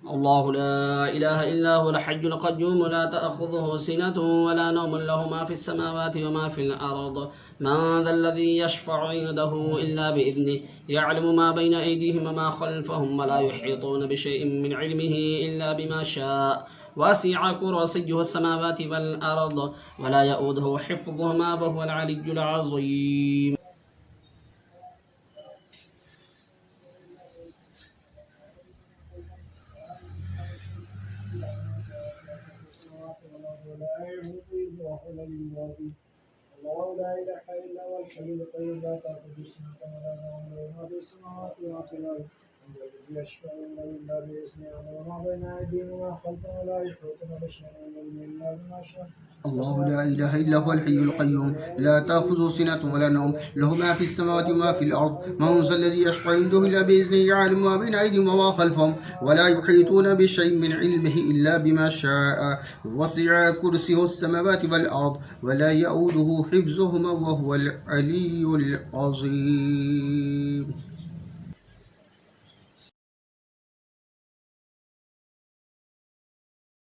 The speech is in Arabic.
الله لا إله إلا هو الحي القيوم لا تأخذه سنة ولا نوم له ما في السماوات وما في الأرض من ذا الذي يشفع عنده إلا بإذنه يعلم ما بين أيديهم وما خلفهم ولا يحيطون بشيء من علمه إلا بما شاء وسع كرسيه السماوات والأرض ولا يؤوده حفظهما وهو العلي العظيم. الله لا إله إلا هو الحي القيوم لا تأخذه سنة ولا نوم له ما في السماوات وما في الأرض الذي يشفع إلا بإذنه يعلم ما بين أيديهم وما خلفهم ولا يحيطون بشيء من علمه إلا بما شاء. الله لا إله إلا هو الحي القيوم لا تأخذه سنة ولا نوم له ما في السماوات وما في الأرض من ذا الذي يشفع عنده إلا بإذنه يعلم ما بين أيديهم وما خلفهم ولا يحيطون بشيء من علمه إلا بما شاء وسع كرسيه السماوات والأرض ولا يؤوده حفظهما وهو العلي العظيم.